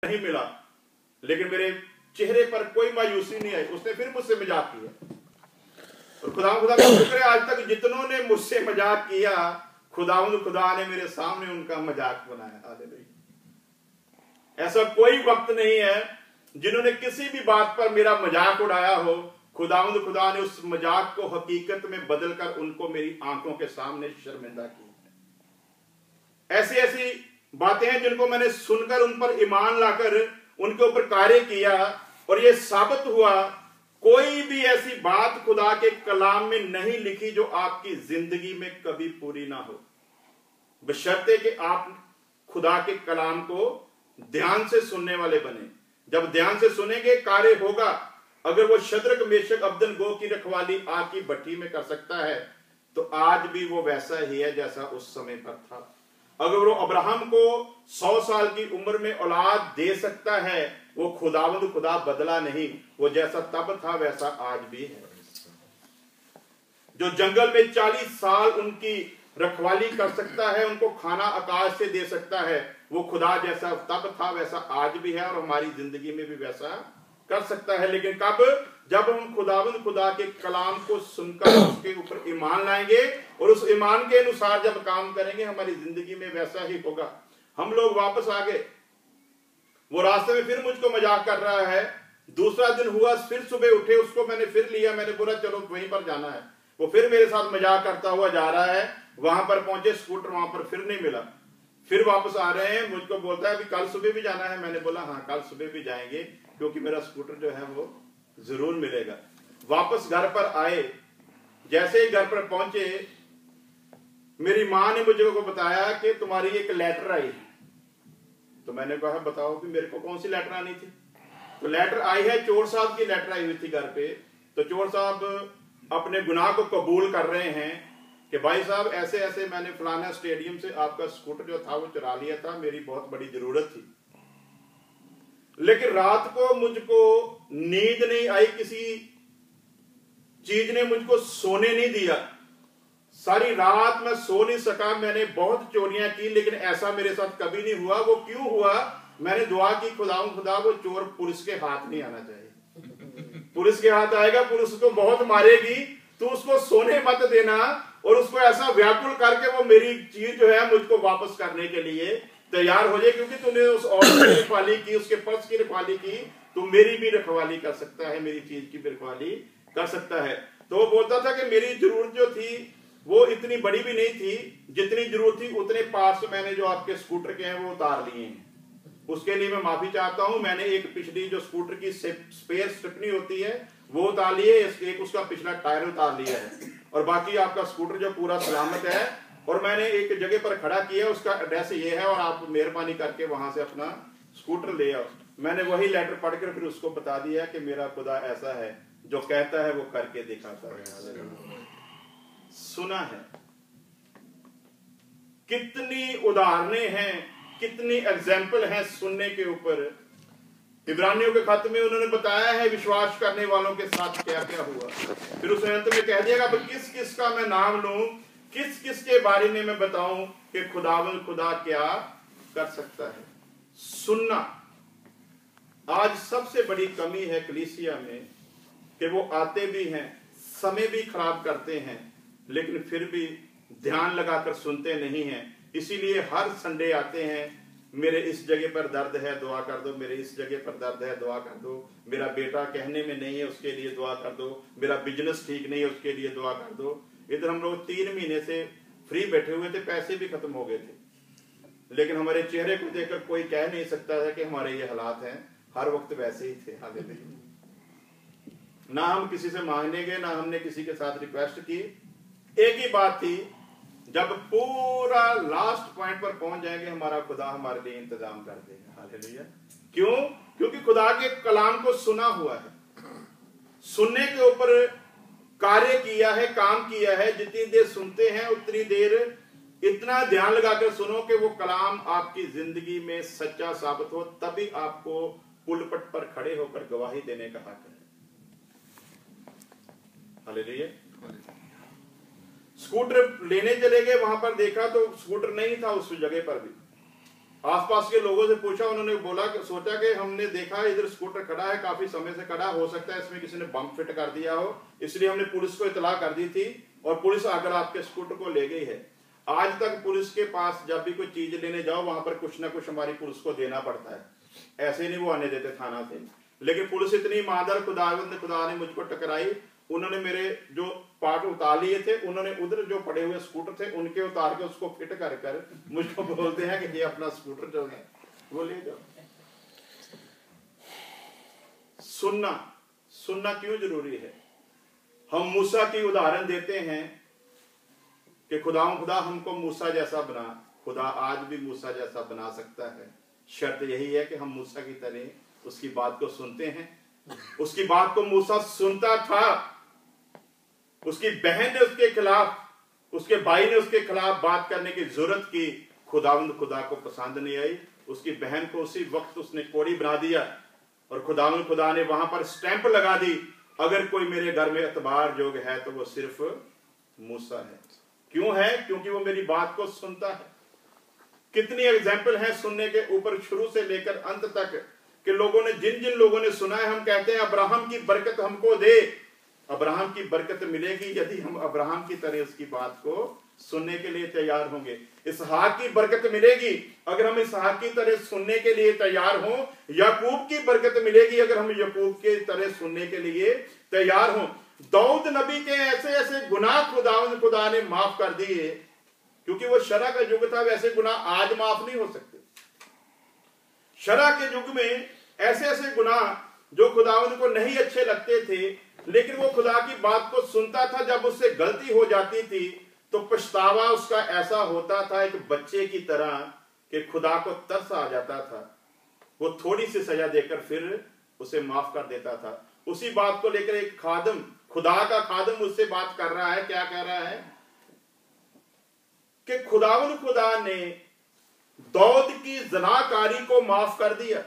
नहीं मिला, लेकिन मेरे चेहरे पर कोई मायूसी नहीं आई। उसने फिर मुझसे मजाक किया, और खुदा का शुक्र है आज तक जितनों ने मुझसे मजाक किया, खुदा ने मेरे सामने उनका मजाक बनाया। हालेलुया। ऐसा कोई वक्त नहीं है जिन्होंने किसी भी बात पर मेरा मजाक उड़ाया हो। खुदा ने उस मजाक को हकीकत में बदलकर उनको मेरी आंखों के सामने शर्मिंदा किया। ऐसी ऐसी बातें हैं जिनको मैंने सुनकर उन पर ईमान लाकर उनके ऊपर कार्य किया, और यह साबित हुआ कोई भी ऐसी बात खुदा के कलाम में नहीं लिखी जो आपकी जिंदगी में कभी पूरी ना हो, बशर्ते कि आप खुदा के कलाम को ध्यान से सुनने वाले बने। जब ध्यान से सुनेंगे कार्य होगा। अगर वो शद्रक मेशक अबदनगो की रखवाली आग की भट्टी में कर सकता है, तो आज भी वो वैसा ही है जैसा उस समय पर था। अगर वो अब्राहम को 100 साल की उम्र में औलाद दे सकता है, वो खुदा बदला नहीं, वो जैसा तब था वैसा आज भी है। जो जंगल में 40 साल उनकी रखवाली कर सकता है, उनको खाना आकाश से दे सकता है, वो खुदा जैसा तब था वैसा आज भी है, और हमारी जिंदगी में भी वैसा कर सकता है। लेकिन कब? जब हम खुदा के कलाम को सुनकर उसके ऊपर ईमान लाएंगे और उस ईमान के अनुसार जब काम करेंगे, हमारी जिंदगी में वैसा ही होगा। हम लोग वापस आ गए, वो रास्ते में फिर मुझको मजाक कर रहा है। दूसरा दिन हुआ, फिर सुबह उठे, उसको मैंने फिर लिया, मैंने बोला चलो वहीं पर जाना है। वो फिर मेरे साथ मजाक करता हुआ जा रहा है। वहां पर पहुंचे, स्कूटर वहां पर फिर नहीं मिला। फिर वापस आ रहे हैं, मुझको बोलता है अभी कल सुबह भी जाना है। मैंने बोला हाँ कल सुबह भी जाएंगे, क्योंकि मेरा स्कूटर जो है वो जरूर मिलेगा। वापस घर पर आए, जैसे ही घर पर पहुंचे, मेरी मां ने मुझे को बताया कि तुम्हारी एक लेटर आई है। तो मैंने कहा बताओ कि मेरे को कौन सी लेटर आनी थी। तो लेटर आई है, चोर साहब की लेटर आई हुई थी घर पे। तो चोर साहब अपने गुनाह को कबूल कर रहे हैं कि भाई साहब ऐसे ऐसे मैंने फलाना स्टेडियम से आपका स्कूटर जो था वो चुरा लिया था, मेरी बहुत बड़ी जरूरत थी, लेकिन रात को मुझको नींद नहीं आई, किसी चीज ने मुझको सोने नहीं दिया। सारी रात मैं सो नहीं सका। मैंने बहुत चोरियां की, लेकिन ऐसा मेरे साथ कभी नहीं हुआ। वो क्यों हुआ? मैंने दुआ की खुदा वो चोर पुलिस के हाथ नहीं आना चाहिए। पुलिस के हाथ आएगा, पुलिस को बहुत मारेगी, तो उसको सोने मत देना, और उसको ऐसा व्याकुल करके वो मेरी चीज जो है मुझको वापस करने के लिए तैयार हो जाए, क्योंकि तूने उस औरत की रखवाली की, उसके पर्स की रखवाली की, तू मेरी भी रखवाली कर सकता है, मेरी चीज की भी रखवाली कर सकता है। तो वो बोलता था कि मेरी जरूरत जो थी वो इतनी बड़ी भी नहीं थी, जितनी जरूरत थी उतने पार्ट्स मैंने जो आपके स्कूटर के हैं वो उतार लिए हैं। उसके लिए मैं माफी चाहता हूं। मैंने एक पिछली जो स्कूटर की स्पेयर स्ट्रिपनी होती है वो उतार लिए, एक उसका पिछला टायर उतार लिया है, और बाकी आपका स्कूटर जो पूरा सलामत है। और मैंने एक जगह पर खड़ा किया, उसका एड्रेस ये है, और आप मेहरबानी करके वहां से अपना स्कूटर ले आओ। मैंने वही लेटर पढ़कर फिर उसको बता दिया कि मेरा खुदा ऐसा है, जो कहता है वो करके दिखाता है। सुना है, कितनी उदाहरणें हैं, कितनी एग्जाम्पल हैं सुनने के ऊपर। इब्रानियों के खत में उन्होंने बताया है विश्वास करने वालों के साथ क्या क्या हुआ। फिर उस अंत में कह दिया किस किस का मैं नाम लूं, किस किस के बारे में मैं बताऊं कि खुदा क्या कर सकता है। सुनना आज सबसे बड़ी कमी है कलीसिया में, कि वो आते भी हैं, समय भी खराब करते हैं, लेकिन फिर भी ध्यान लगाकर सुनते नहीं हैं। इसीलिए हर संडे आते हैं, मेरे इस जगह पर दर्द है दुआ कर दो, मेरे इस जगह पर दर्द है दुआ कर दो, मेरा बेटा कहने में नहीं है उसके लिए दुआ कर दो, मेरा बिजनेस ठीक नहीं है उसके लिए दुआ कर दो। इधर हम लोग 3 महीने से फ्री बैठे हुए थे, पैसे भी खत्म हो गए थे, लेकिन हमारे चेहरे को देखकर कोई कह नहीं सकता है कि हमारे ये हालात हैं। हर वक्त वैसे ही थे। हालेलुया। ना हम किसी से मांगने गए, ना हमने किसी के साथ रिक्वेस्ट की। एक ही बात थी, जब पूरा लास्ट पॉइंट पर पहुंच जाएंगे, हमारा खुदा हमारे लिए इंतजाम कर देगा। हालेलुया। क्यों? क्योंकि खुदा के कलाम को सुना हुआ है, सुनने के ऊपर कार्य किया है, काम किया है। जितनी देर सुनते हैं उतनी देर इतना ध्यान लगाकर सुनो कि वो कलाम आपकी जिंदगी में सच्चा साबित हो, तभी आपको पुलपट पर खड़े होकर गवाही देने का हक है। हालेलुया। स्कूटर लेने चले गए, वहां पर देखा तो स्कूटर नहीं था उस जगह पर भी। आसपास के लोगों से पूछा, उन्होंने बोला, सोचा कि हमने देखा इधर स्कूटर खड़ा है, काफी समय से खड़ा, हो सकता है इसमें किसी ने बम फिट कर दिया हो, इसलिए हमने पुलिस को इतला कर दी थी और पुलिस आकर आपके स्कूटर को ले गई है। आज तक पुलिस के पास जब भी कोई चीज लेने जाओ वहां पर कुछ ना कुछ हमारी पुलिस को देना पड़ता है, ऐसे नहीं वो आने देते थाना से। लेकिन पुलिस इतनी ईमानदार, खुदा ने मुझको टकराई, उन्होंने मेरे जो पार्ट उतार लिए थे, उन्होंने उधर जो पड़े हुए स्कूटर थे उनके उतार के उसको फिट कर कर मुझको बोलते हैं कि ये अपना स्कूटर जो है वो ले जाओ। सुनना क्यों जरूरी है? हम मूसा की उदाहरण देते हैं कि खुदा हमको मूसा जैसा बना। खुदा आज भी मूसा जैसा बना सकता है, शर्त यही है कि हम मूसा की तरह उसकी बात को सुनते हैं। उसकी बात को मूसा सुनता था, उसकी बहन ने उसके खिलाफ, उसके भाई ने उसके खिलाफ बात करने की जरूरत की, खुदा को पसंद नहीं आई, उसकी बहन को उसी वक्त उसने कोड़ी बना दिया और खुदा ने वहां पर स्टैंप लगा दी, अगर कोई मेरे घर में एतबार जोग है तो वो सिर्फ मूसा है। क्यों है? क्योंकि वो मेरी बात को सुनता है। कितनी एग्जाम्पल है सुनने के ऊपर, शुरू से लेकर अंत तक, कि लोगों ने जिन लोगों ने सुना है, हम कहते हैं अब्राहम की बरकत हमको दे। अब्राहम की बरकत मिलेगी यदि हम अब्राहम की तरह उसकी बात को सुनने के लिए तैयार होंगे। इसहाक की बरकत मिलेगी अगर हम इसहाक की तरह सुनने के लिए तैयार हों। याकूब की बरकत मिलेगी अगर हम याकूब के तरह सुनने के लिए तैयार हों। दाऊद नबी के ऐसे ऐसे गुनाह खुदा ने माफ कर दिए, क्योंकि वो शरा का युग था। वैसे गुनाह आज माफ नहीं हो सकते। शरा के युग में ऐसे ऐसे गुनाह जो खुदावंद को नहीं अच्छे लगते थे, लेकिन वो खुदा की बात को सुनता था। जब उससे गलती हो जाती थी तो पछतावा उसका ऐसा होता था, एक बच्चे की तरह, कि खुदा को तरस आ जाता था। वो थोड़ी सी सजा देकर फिर उसे माफ कर देता था। उसी बात को लेकर एक खादम, खुदा का खादम उससे बात कर रहा है। क्या कह रहा है? कि खुदा ने दाऊद की ज़नाकारी को माफ कर दिया।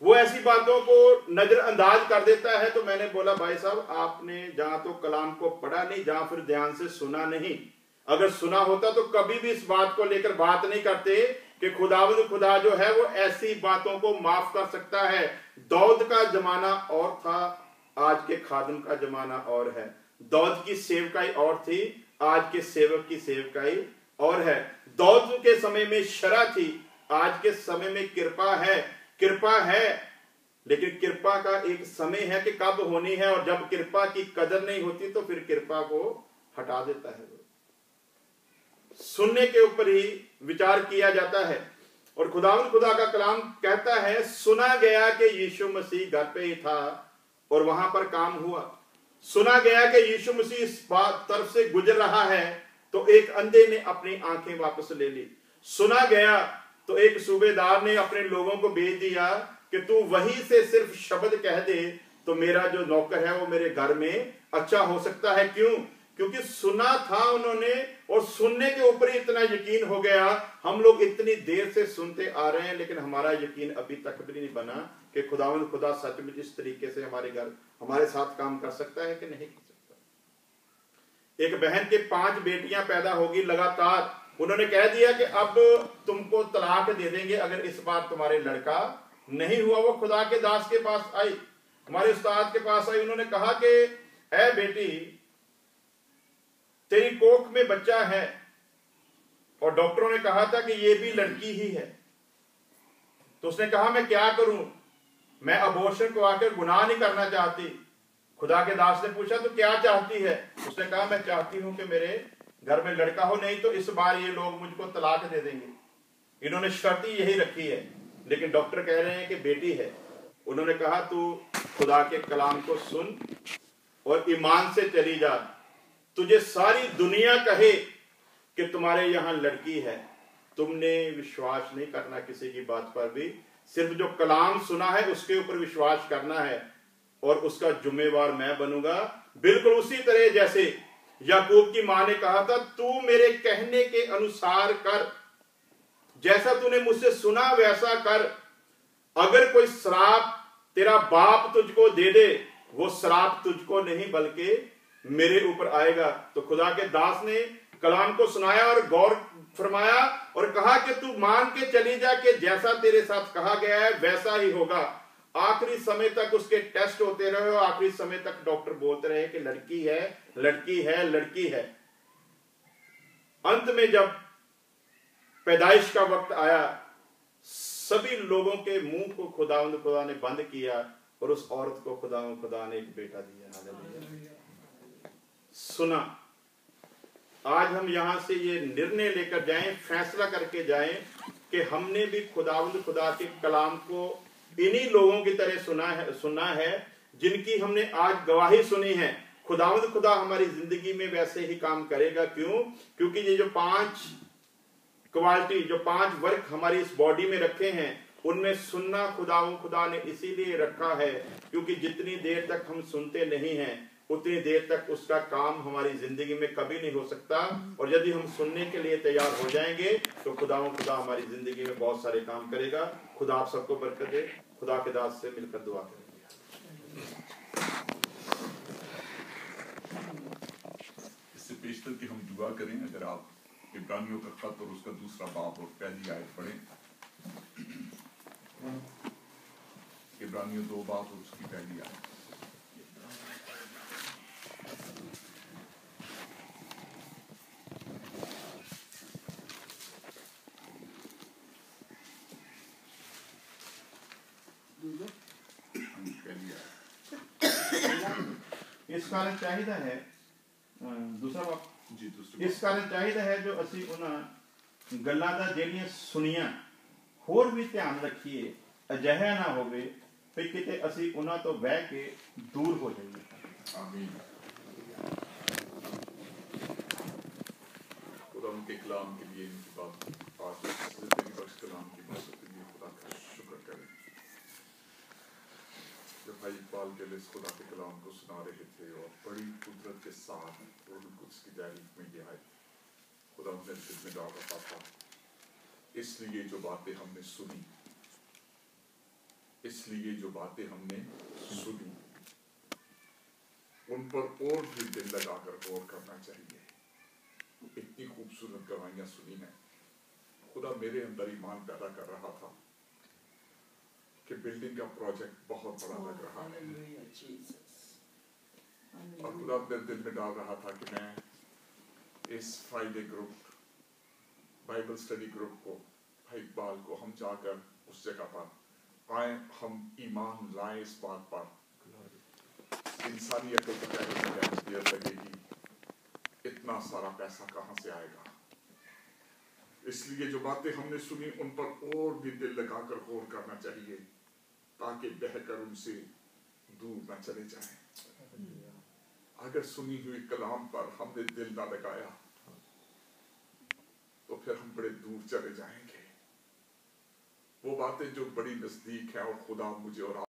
वो ऐसी बातों को नजरअंदाज कर देता है। तो मैंने बोला, भाई साहब, आपने जहां तो कलाम को पढ़ा नहीं, जहां फिर ध्यान से सुना नहीं। अगर सुना होता तो कभी भी इस बात को लेकर बात नहीं करते कि खुदा जो है वो ऐसी बातों को माफ कर सकता है। दाऊद का जमाना और था, आज के खादम का जमाना और है। दाऊद की सेवकाई और थी, आज के सेवक की सेवकाई और है। दाऊद के समय में शरा थी, आज के समय में कृपा है। कृपा है, लेकिन कृपा का एक समय है कि कब होनी है, और जब कृपा की कदर नहीं होती तो फिर कृपा को हटा देता है। सुनने के ऊपर ही विचार किया जाता है। और खुदा का कलाम कहता है, सुना गया कि यीशु मसीह घर पे ही था और वहां पर काम हुआ। सुना गया कि यीशु मसीह इस बात तरफ से गुजर रहा है तो एक अंधे ने अपनी आंखें वापस ले ली। सुना गया तो एक सूबेदार ने अपने लोगों को भेज दिया कि तू वहीं से सिर्फ शब्द कह दे तो मेरा जो नौकर है वो मेरे घर में अच्छा हो सकता है। क्यों? क्योंकि सुना था उन्होंने, और सुनने के ऊपर इतना यकीन हो गया। हम लोग इतनी देर से सुनते आ रहे हैं, लेकिन हमारा यकीन अभी तक भी नहीं बना कि खुदा सच में इस तरीके से हमारे घर, हमारे साथ काम कर सकता है कि नहीं कर सकता। एक बहन के 5 बेटियां पैदा होगी लगातार। उन्होंने कह दिया कि अब तुमको तलाक दे देंगे अगर इस बार तुम्हारे लड़का नहीं हुआ। वो खुदा के दास के पास आई, हमारे उस्ताद के पास आई। उन्होंने कहा कि ऐ बेटी, तेरी कोख में बच्चा है और डॉक्टरों ने कहा था कि ये भी लड़की ही है। तो उसने कहा, मैं क्या करूं, मैं अबॉर्शन को आकर गुनाह नहीं करना चाहती। खुदा के दास ने पूछा, तो क्या चाहती है? उसने कहा, मैं चाहती हूं कि मेरे घर में लड़का हो, नहीं तो इस बार ये लोग मुझको तलाक दे देंगे। इन्होंने शर्त ही यही रखी है, लेकिन डॉक्टर कह रहे हैं कि बेटी है। उन्होंने कहा, तू खुदा के कलाम को सुन और ईमान से चली जा। तुझे सारी दुनिया कहे कि तुम्हारे यहां लड़की है, तुमने विश्वास नहीं करना किसी की बात पर भी। सिर्फ जो कलाम सुना है उसके ऊपर विश्वास करना है और उसका जिम्मेवार मैं बनूंगा। बिल्कुल उसी तरह जैसे याकूब की मां ने कहा था, तू मेरे कहने के अनुसार कर, जैसा तूने मुझसे सुना वैसा कर। अगर कोई श्राप तेरा बाप तुझको दे दे, वो श्राप तुझको नहीं बल्कि मेरे ऊपर आएगा। तो खुदा के दास ने कलाम को सुनाया और गौर फरमाया और कहा कि तू मान के चली जा कि जैसा तेरे साथ कहा गया है वैसा ही होगा। आखिरी समय तक उसके टेस्ट होते रहे और आखिरी समय तक डॉक्टर बोलते रहे कि लड़की है, लड़की है, लड़की है। अंत में जब पैदाइश का वक्त आया, सभी लोगों के मुंह को खुदा ने बंद किया और उस औरत को खुदा ने एक बेटा दिया। हालेलुया। सुना। आज हम यहां से ये निर्णय लेकर जाएं, फैसला करके जाएं कि हमने भी खुदा के कलाम को इन्हीं लोगों की तरह सुना है जिनकी हमने आज गवाही सुनी है। खुदा हमारी जिंदगी में वैसे ही काम करेगा। क्यों? क्योंकि ये जो 5 क्वालिटी, जो 5 वर्क हमारी इस बॉडी में रखे हैं, उनमें सुनना खुदा ने इसीलिए रखा है क्योंकि जितनी देर तक हम सुनते नहीं हैं उतनी देर तक उसका काम हमारी जिंदगी में कभी नहीं हो सकता। और यदि हम सुनने के लिए तैयार हो जाएंगे तो खुदा हमारी जिंदगी में बहुत सारे काम करेगा। खुदा आप सबको बरकत दे। खुदा के दास से मिलकर दुआ करेंगे। इससे पेशतर की हम दुआ करें। अगर आप इब्रानियों का खत और उसका दूसरा बाब और पहली आयत पढ़ें, इब्रानियों 2 बाब और उसकी पहली आयत। इस कारण चाहिए है दूसरा बाप जी, इस कारण चाहिए है जो असी उन्हें गल्लां दा जेड़ियां सुनियां होर भी ध्यान रखिए, अजिहा ना होवे कि किते असी उन्हां तो बह के दूर हो जाइए। आमीन। खुदा उनके कलाम के लिए, इनकी बात आज जिंदगी बख्श कलाम की बातों के लिए खुदा का शुक्र करें। जब भाई इकबाल के लिए खुदा के कलाम को सुना रहे थे और बड़ी कुदरत के साथ रूह कुद्स की तारीफ में ये आए, खुदा उन्हें दिल में डाल रखा था। इसलिए जो बातें हमने सुनी, इसलिए जो बातें हमने सुनी उन पर और भी दिल लगाकर गौर करना चाहिए। इतनी खूबसूरत गवाहियां सुनी हैं। खुदा मेरे अंदर ईमान पैदा कर रहा था कि बिल्डिंग का प्रोजेक्ट बहुत बड़ा लग रहा है और खुदा अपने दिल में डाल रहा था कि मैं इस Friday group, Bible study group को, भाई इकबाल को, हम जाकर उस जगह पर आए, हम ईमान लाए इस बात पर। इंसानी अकल को देर लगेगी, इतना सारा पैसा कहां से आएगा। इसलिए जो बातें हमने सुनी उन पर और भी दिल लगाकर गौर करना चाहिए ताकि बहकर उनसे दूर न चले जाएं। अगर सुनी हुई कलाम पर हमने दिल ना लगाया तो फिर हम बड़े दूर चले जाएंगे। वो बातें जो बड़ी नजदीक है और खुदा मुझे और